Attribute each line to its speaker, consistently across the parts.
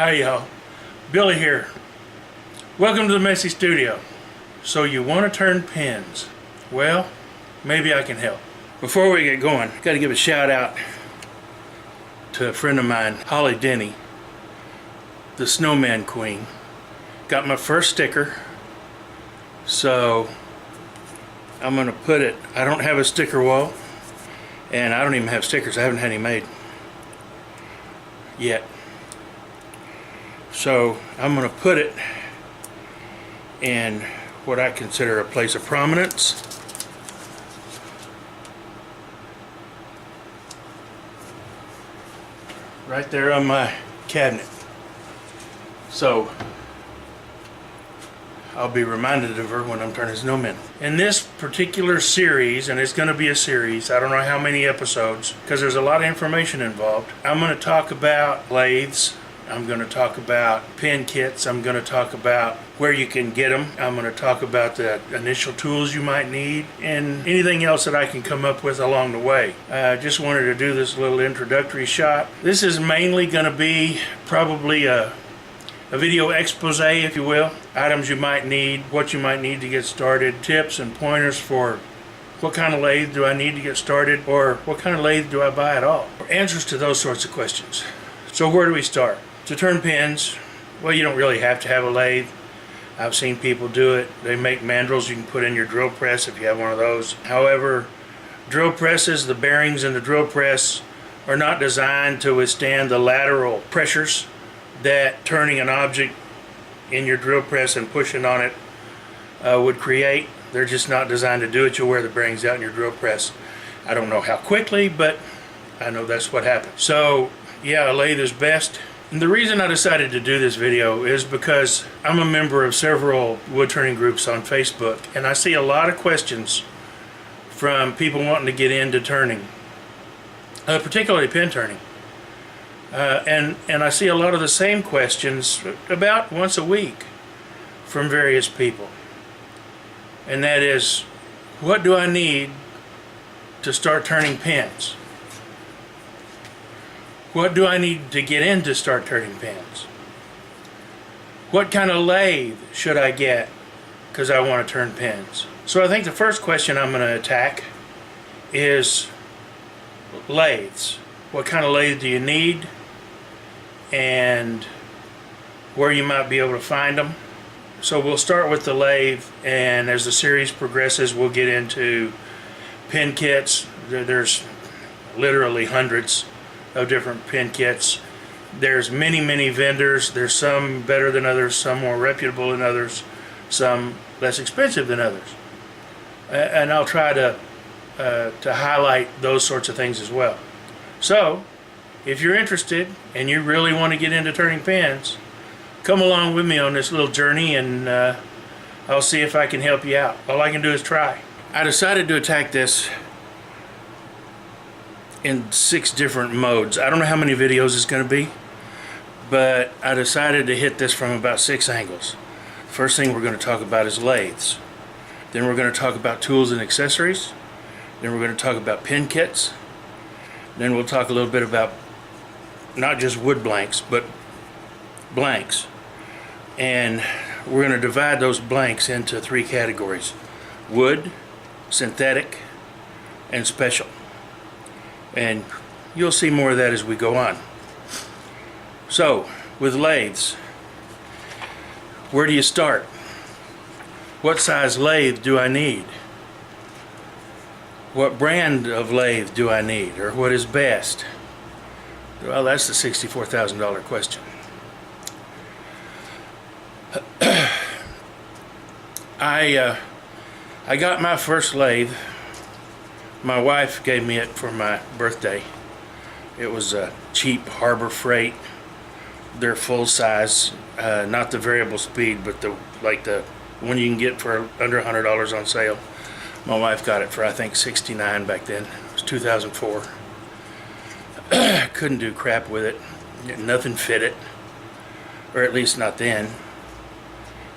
Speaker 1: Hi y'all, Billy here. Welcome to the Messy Studio. So you want to turn pins? Well, maybe I can help. Before we get going, got to give a shout out to a friend of mine, Holly Denny, the Snowman Queen. Got my first sticker, so I'm gonna put it. I don't have a sticker wall, and I don't even have stickers. I haven't had any made yet. So I'm going to put it in what I consider a place of prominence. Right there on my cabinet. So I'll be reminded of her when I'm turning snowmen. In this particular series, and it's going to be a series, I don't know how many episodes, because there's a lot of information involved. I'm going to talk about lathes. I'm going to talk about pin kits. I'm going to talk about where you can get them. I'm going to talk about the initial tools you might need and anything else that I can come up with along the way. I just wanted to do this little introductory shot. This is mainly going to be probably a video expose, if you will. Items you might need, what you might need to get started, tips and pointers for what kind of lathe do I need to get started, or what kind of lathe do I buy at all? Answers to those sorts of questions. So where do we start? To turn pins, well, you don't really have to have a lathe. I've seen people do it. They make mandrels you can put in your drill press if you have one of those. However, drill presses, the bearings in the drill press are not designed to withstand the lateral pressures that turning an object in your drill press and pushing on it would create. They're just not designed to do it. You'll wear the bearings out in your drill press. I don't know how quickly, but I know that's what happens. So yeah, a lathe is best. And the reason I decided to do this video is because I'm a member of several wood turning groups on Facebook, and I see a lot of questions from people wanting to get into turning, particularly pin turning. And I see a lot of the same questions about once a week from various people. And that is, what do I need to start turning pins? What do I need to get in to start turning pins? What kind of lathe should I get because I want to turn pins? So I think the first question I'm going to attack is lathes. What kind of lathe do you need, and where you might be able to find them? So we'll start with the lathe, and as the series progresses we'll get into pin kits. There's literally hundreds of different pin kits. There's many vendors. There's some better than others, some more reputable than others, some less expensive than others, and I'll try to highlight those sorts of things as well. So if you're interested and you really want to get into turning pins, come along with me on this little journey, and I'll see if I can help you out. All I can do is try. I decided to attack this in 6 different modes. I don't know how many videos it's going to be, but I decided to hit this from about 6 angles. First thing we're going to talk about is lathes. Then we're going to talk about tools and accessories. Then we're going to talk about pin kits. Then we'll talk a little bit about not just wood blanks, but blanks. And we're going to divide those blanks into 3 categories: wood, synthetic, and special. And you'll see more of that as we go on. So, with lathes, where do you start? What size lathe do I need? What brand of lathe do I need, or what is best? Well, that's the $64,000 question. I got my first lathe. My wife gave me it for my birthday. It was a cheap Harbor Freight. They're full size, not the variable speed, but the one you can get for under $100 on sale. My wife got it for I think $69 back then. It was 2004. Couldn't do crap with it. Nothing fit it, or at least not then.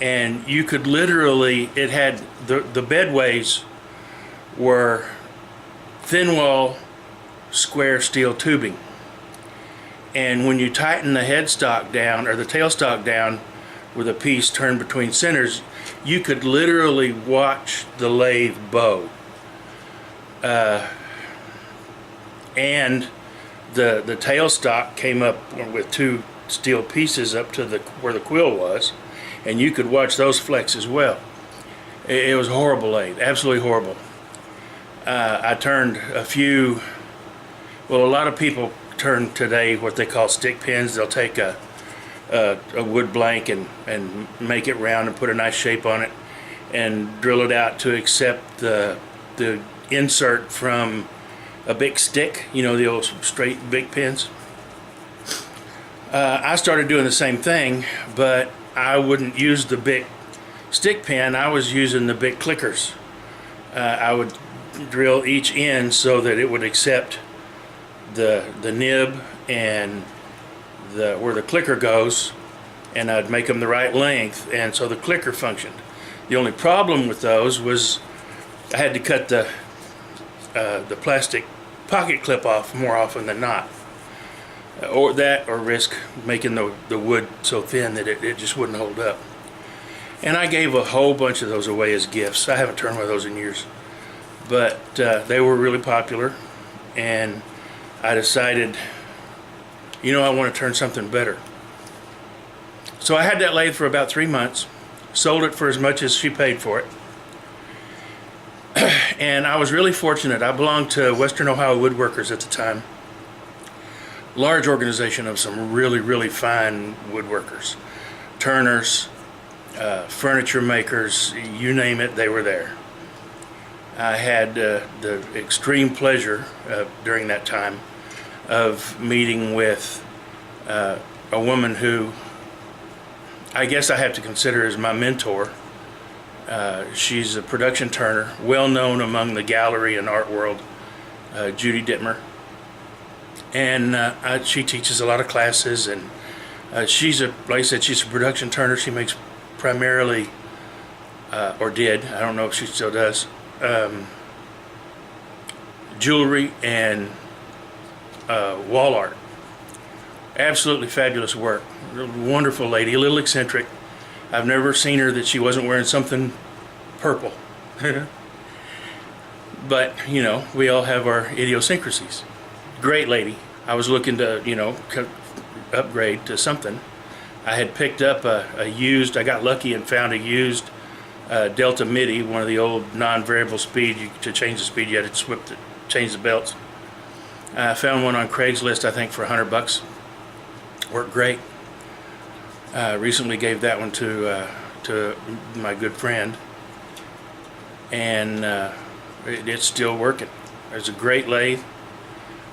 Speaker 1: And you could literally, it had the bedways were thin wall square steel tubing, And when you tighten the headstock down or the tailstock down with a piece turned between centers, you could literally watch the lathe bow. And the tailstock came up with two steel pieces up to where the quill was, and you could watch those flex as well. It was a horrible lathe, absolutely horrible. I turned a lot of people turn today what they call stick pins. They'll take a wood blank and make it round and put a nice shape on it and drill it out to accept the insert from a big stick, you know, the old straight big pins. I started doing the same thing, but I wouldn't use the big stick pin. I was using the big clickers. I would drill each end so that it would accept the nib and where the clicker goes, and I'd make them the right length, and so the clicker functioned. The only problem with those was I had to cut the plastic pocket clip off more often than not, or risk making the wood so thin that it just wouldn't hold up. And I gave a whole bunch of those away as gifts. I haven't turned one of those in years, but they were really popular, and I decided, you know, I want to turn something better. So I had that lathe for about 3 months, sold it for as much as she paid for it. And I was really fortunate. I belonged to Western Ohio Woodworkers at the time. Large organization of some really, really fine woodworkers. Turners, furniture makers, you name it, they were there. I had the extreme pleasure during that time of meeting with a woman who I guess I have to consider as my mentor. She's a production turner, well known among the gallery and art world, Judy Dittmer. And she teaches a lot of classes, and like I said, she's a production turner. She makes primarily, or did, I don't know if she still does, jewelry and wall art. Absolutely fabulous work. Wonderful lady, a little eccentric. I've never seen her that she wasn't wearing something purple. But, you know, we all have our idiosyncrasies. Great lady. I was looking to, you know, upgrade to something. I had picked up a used, I got lucky and found a used Delta MIDI, one of the old non-variable speed. To change the speed, you had to change the belts. I found one on Craigslist, I think, for $100. Worked great. Recently gave that one to my good friend, and it's still working. It's a great lathe,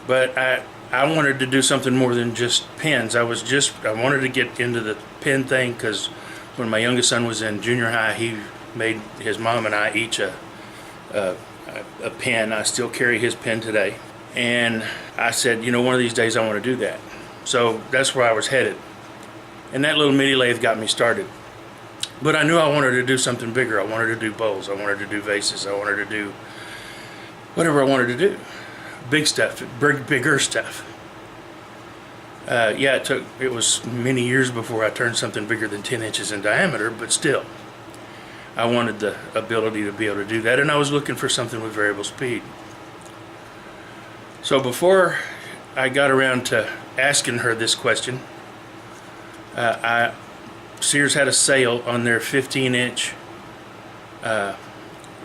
Speaker 1: but I wanted to do something more than just pins. I wanted to get into the pin thing because when my youngest son was in junior high, he made his mom and I each a pin. I still carry his pin today, and I said, you know, one of these days I want to do that. So that's where I was headed. And that little MIDI lathe got me started. But I knew I wanted to do something bigger. I wanted to do bowls. I wanted to do vases. I wanted to do whatever I wanted to do. Big stuff, bigger stuff. Yeah, it was many years before I turned something bigger than 10 inches in diameter, but still, I wanted the ability to be able to do that, and I was looking for something with variable speed. So before I got around to asking her this question, Sears had a sale on their 15-inch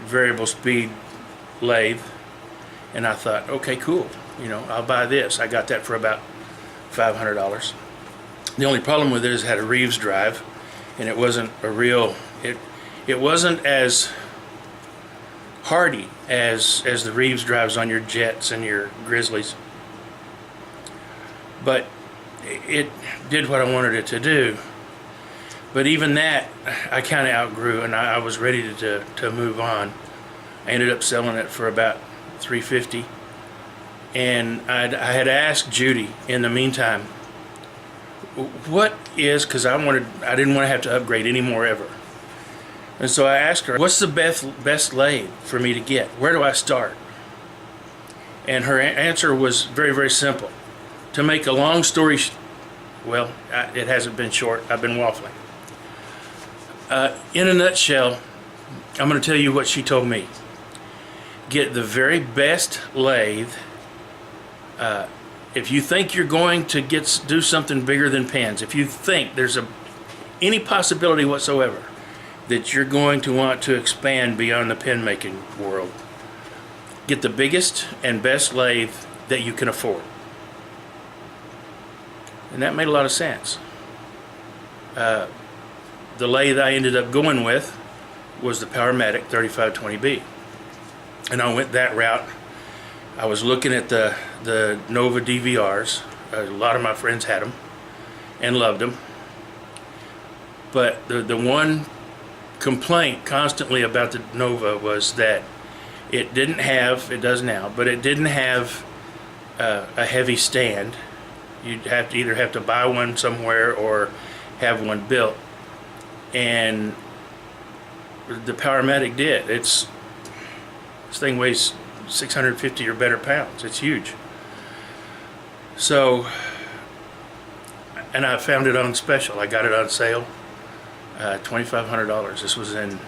Speaker 1: variable speed lathe, and I thought, okay, cool, you know, I'll buy this. I got that for about $500. The only problem with it is it had a Reeves drive, and it wasn't a real, it wasn't as hardy as the Reeves drives on your Jets and your Grizzlies, but it did what I wanted it to do. But even that I kind of outgrew, and I was ready to move on. I ended up selling it for about $350, and I had asked Judy in the meantime, what is, because I didn't want to have to upgrade anymore ever. And so I asked her, what's the best lathe for me to get? Where do I start? And her answer was very, very simple. to make a long story, well, it hasn't been short. I've been waffling. In a nutshell, I'm going to tell you what she told me. Get the very best lathe. If you think you're going to do something bigger than pens, if you think there's any possibility whatsoever that you're going to want to expand beyond the pen making world, get the biggest and best lathe that you can afford. And that made a lot of sense. The lathe I ended up going with was the Powermatic 3520B. And I went that route. I was looking at the Nova DVRs. A lot of my friends had them and loved them. But the one complaint constantly about the Nova was that it didn't have, it does now, but it didn't have a heavy stand. You'd have to either have to buy one somewhere or have one built. And the Powermatic did. This thing weighs 650 or better pounds. It's huge. So, and I found it on special. I got it on sale, $2,500. This was in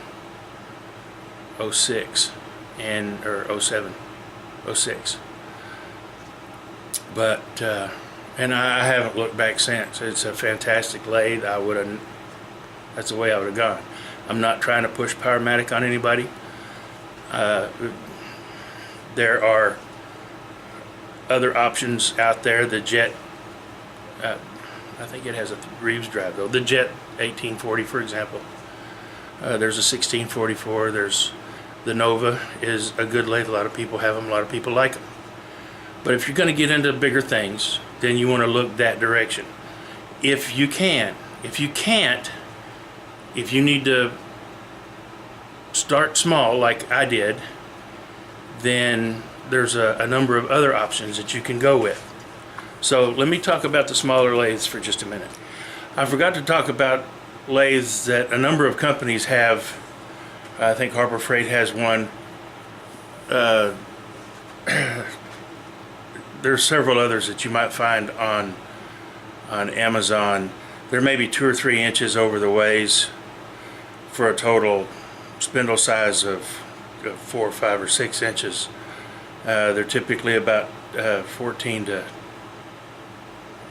Speaker 1: 06 or 07, 06. But and I haven't looked back since. It's a fantastic lathe. That's the way I would have gone. I'm not trying to push Powermatic on anybody. There are other options out there. The Jet, I think it has a Reeves drive though. The Jet 1840, for example. There's a 1644. There's the Nova is a good lathe. A lot of people have them. A lot of people like them. But if you're going to get into bigger things, then you want to look that direction. If you can. If you can't, if you need to start small like I did, then there's a number of other options that you can go with. So let me talk about the smaller lathes for just a minute. I forgot to talk about lathes that a number of companies have. I think Harbor Freight has one. There's several others that you might find on Amazon. They're maybe 2 or 3 inches over the ways for a total spindle size of 4 or 5 or 6 inches. They're typically about 14 to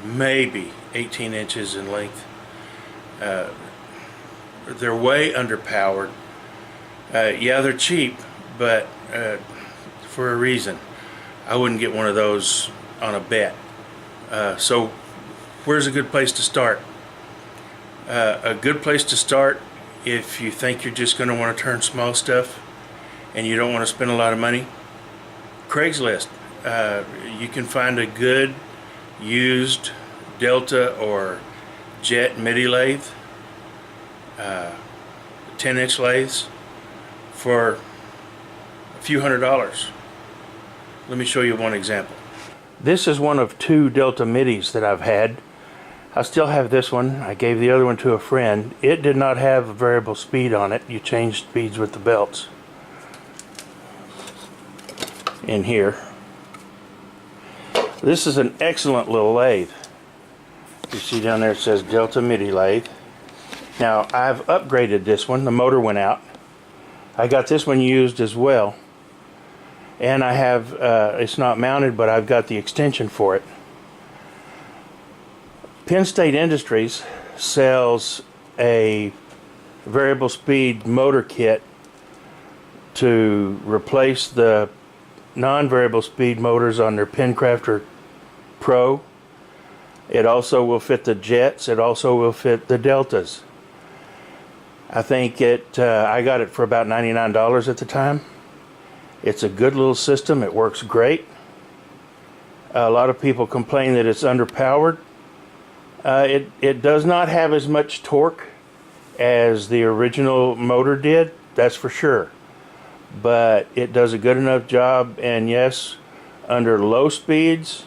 Speaker 1: maybe 18 inches in length. They're way underpowered. Yeah, they're cheap, but for a reason. I wouldn't get one of those on a bet. So where's a good place to start? A good place to start, if you think you're just going to want to turn small stuff and you don't want to spend a lot of money, Craigslist. You can find a good used Delta or Jet MIDI lathe, 10-inch lathes, for a few $100s. Let me show you one example. This is one of 2 Delta MIDIs that I've had. I still have this one. I gave the other one to a friend. It did not have a variable speed on it. You change speeds with the belts. In here. This is an excellent little lathe. You see down there it says Delta MIDI lathe. Now I've upgraded this one. The motor went out. I got this one used as well. And I have, it's not mounted, but I've got the extension for it. Penn State Industries sells a variable speed motor kit to replace the non-variable speed motors on their Pencrafter Pro. It also will fit the Jets. It also will fit the Deltas. I think I got it for about $99 at the time. It's a good little system. It works great. A lot of people complain that it's underpowered. It does not have as much torque as the original motor did, that's for sure. But it does a good enough job, and yes, under low speeds,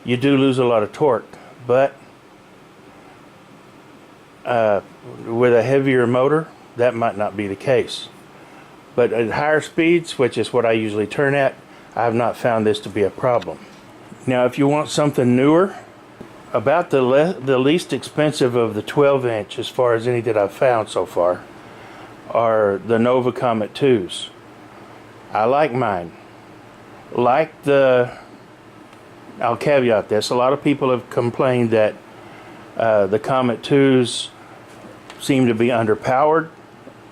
Speaker 1: you do lose a lot of torque. But with a heavier motor, that might not be the case. But at higher speeds, which is what I usually turn at, I have not found this to be a problem. Now, if you want something newer, About the least expensive of the 12-inch, as far as any that I've found so far, are the Nova Comet 2s. I like mine. I'll caveat this, a lot of people have complained that the Comet 2s seem to be underpowered.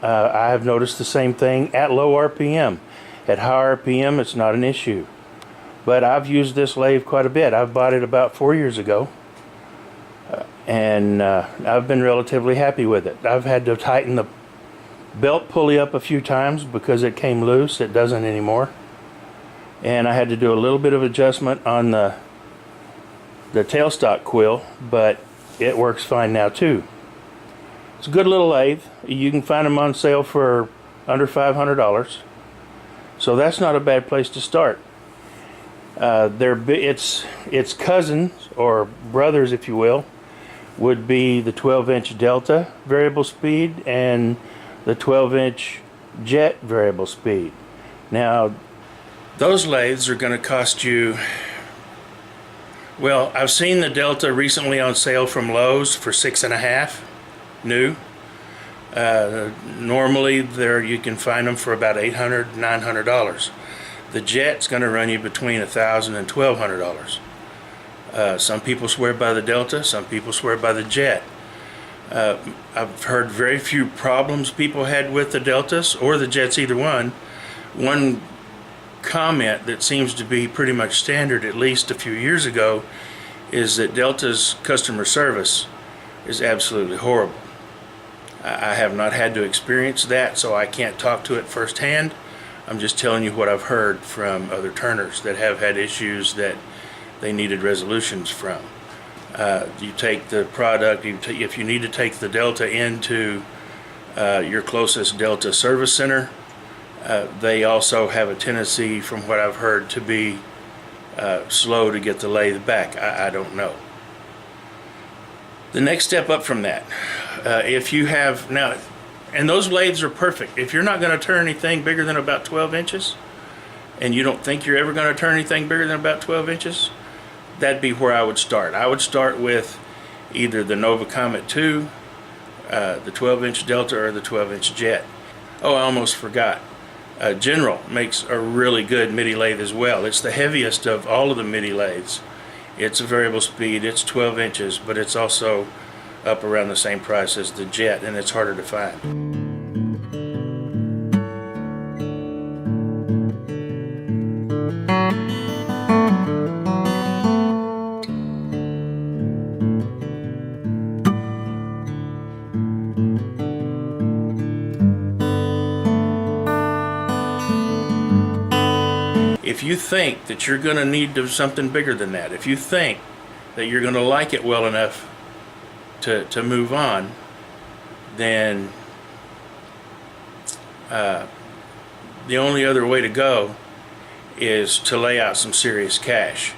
Speaker 1: I have noticed the same thing at low RPM. At high RPM, it's not an issue. But I've used this lathe quite a bit. I've bought it about 4 years ago, and I've been relatively happy with it. I've had to tighten the belt pulley up a few times because it came loose. It doesn't anymore. And I had to do a little bit of adjustment on the tailstock quill, but it works fine now too. It's a good little lathe. You can find them on sale for under $500, so that's not a bad place to start. Its cousins, or brothers if you will, would be the 12-inch Delta variable speed and the 12-inch Jet variable speed. Now, those lathes are going to cost you, well, I've seen the Delta recently on sale from Lowe's for $6.5 new. Normally you can find them for about $800, $900. The Jet's going to run you between $1,000 and $1,200. Some people swear by the Delta, some people swear by the Jet. I've heard very few problems people had with the Deltas or the Jets, either one. One comment that seems to be pretty much standard, at least a few years ago, is that Delta's customer service is absolutely horrible. I have not had to experience that, so I can't talk to it firsthand. I'm just telling you what I've heard from other turners that have had issues that they needed resolutions from. You take the product, if you need to take the Delta into your closest Delta service center, they also have a tendency, from what I've heard, to be slow to get the lathe back. I don't know. The next step up from that, if you have now, and those lathes are perfect. If you're not going to turn anything bigger than about 12 inches, and you don't think you're ever going to turn anything bigger than about 12 inches, that'd be where I would start. I would start with either the Nova Comet 2, the 12-inch Delta, or the 12-inch Jet. Oh, I almost forgot. General makes a really good midi lathe as well. It's the heaviest of all of the midi lathes. It's a variable speed, it's 12 inches, but it's also up around the same price as the Jet, and it's harder to find. If you think that you're going to need something bigger than that, if you think that you're going to like it well enough to move on, then the only other way to go is to lay out some serious cash.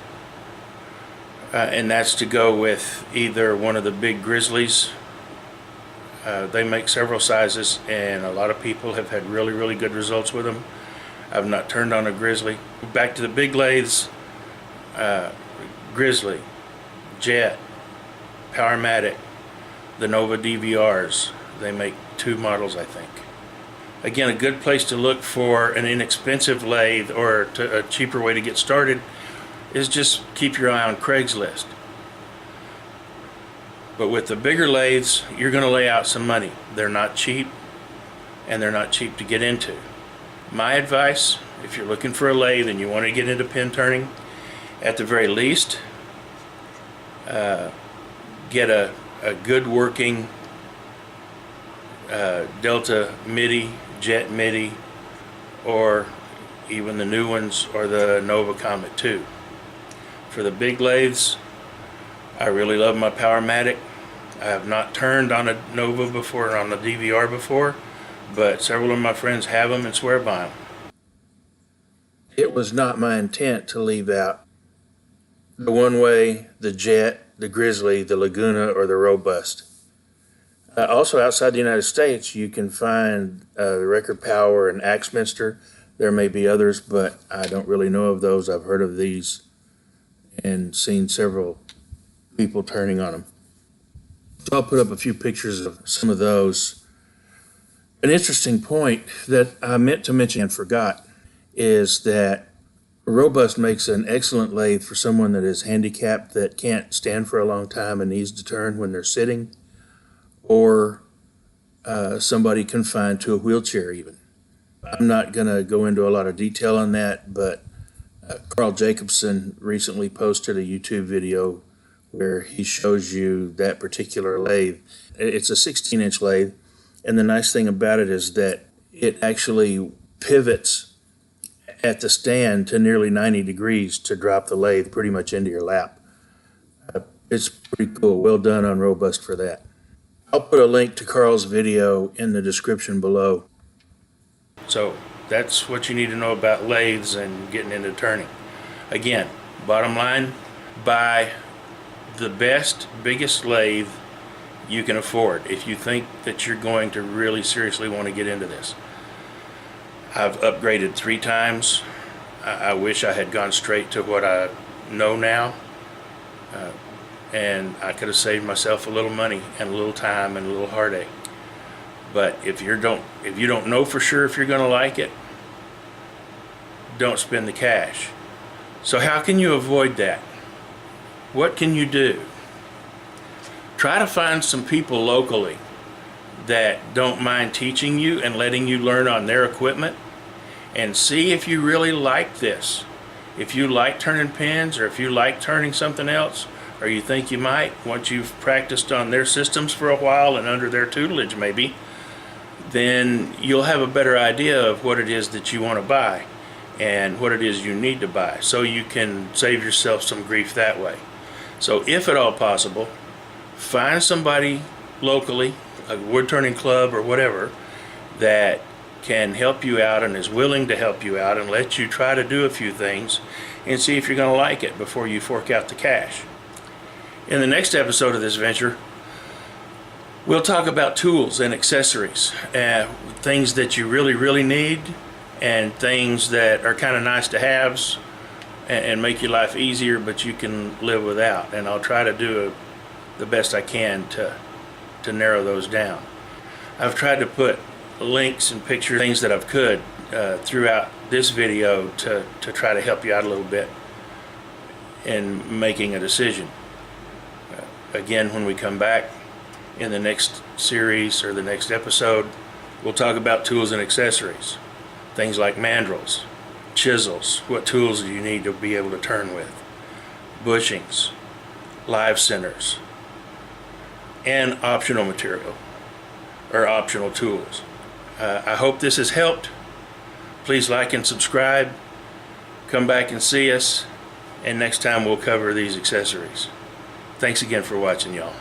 Speaker 1: And that's to go with either one of the big Grizzlies. They make several sizes, and a lot of people have had really, really good results with them. I've not turned on a Grizzly. Back to the big lathes, Grizzly, Jet, Powermatic, the Nova DVRs. They make 2 models, I think. Again, a good place to look for an inexpensive lathe, or a cheaper way to get started, is just keep your eye on Craigslist. But with the bigger lathes, you're going to lay out some money. They're not cheap, and they're not cheap to get into. My advice, if you're looking for a lathe and you want to get into pin turning, at the very least, get a good working Delta MIDI, Jet MIDI, or even the new ones, or the Nova Comet 2. For the big lathes, I really love my Powermatic. I have not turned on a Nova before, or on the DVR before, but several of my friends have them and swear by them. It was not my intent to leave out the One-Way, the Jet, the Grizzly, the Laguna, or the Robust. Also, outside the United States, you can find the Record Power and Axminster. There may be others, but I don't really know of those. I've heard of these and seen several people turning on them. So I'll put up a few pictures of some of those. An interesting point that I meant to mention and forgot is that Robust makes an excellent lathe for someone that is handicapped, that can't stand for a long time and needs to turn when they're sitting, or somebody confined to a wheelchair even. I'm not going to go into a lot of detail on that, but Carl Jacobson recently posted a YouTube video where he shows you that particular lathe. It's a 16-inch lathe, and the nice thing about it is that it actually pivots at the stand to nearly 90 degrees to drop the lathe pretty much into your lap. It's pretty cool. Well done on Robust for that. I'll put a link to Carl's video in the description below. So that's what you need to know about lathes and getting into turning. Again, bottom line, buy the best, biggest lathe you can afford if you think that you're going to really seriously want to get into this. I've upgraded 3 times. I wish I had gone straight to what I know now, and I could have saved myself a little money and a little time and a little heartache. But if you don't know for sure if you're going to like it, don't spend the cash. So how can you avoid that? What can you do? Try to find some people locally that don't mind teaching you and letting you learn on their equipment, and see if you really like this. If you like turning pins, or if you like turning something else, or you think you might, once you've practiced on their systems for a while and under their tutelage maybe, then you'll have a better idea of what it is that you want to buy and what it is you need to buy, so you can save yourself some grief that way. So if at all possible, find somebody locally, a wood turning club or whatever, that can help you out and is willing to help you out and let you try to do a few things and see if you're going to like it before you fork out the cash. In the next episode of this venture, we'll talk about tools and accessories, things that you really need, and things that are kind of nice to haves and make your life easier, but you can live without. And I'll try to do the best I can to narrow those down. I've tried to put links and pictures, things that I've could throughout this video to try to help you out a little bit in making a decision. Again, when we come back in the next series or the next episode, we'll talk about tools and accessories. Things like mandrels, chisels, what tools do you need to be able to turn with, bushings, live centers, and optional material or optional tools. I hope this has helped. Please like and subscribe. Come back and see us, and next time we'll cover these accessories. Thanks again for watching, y'all.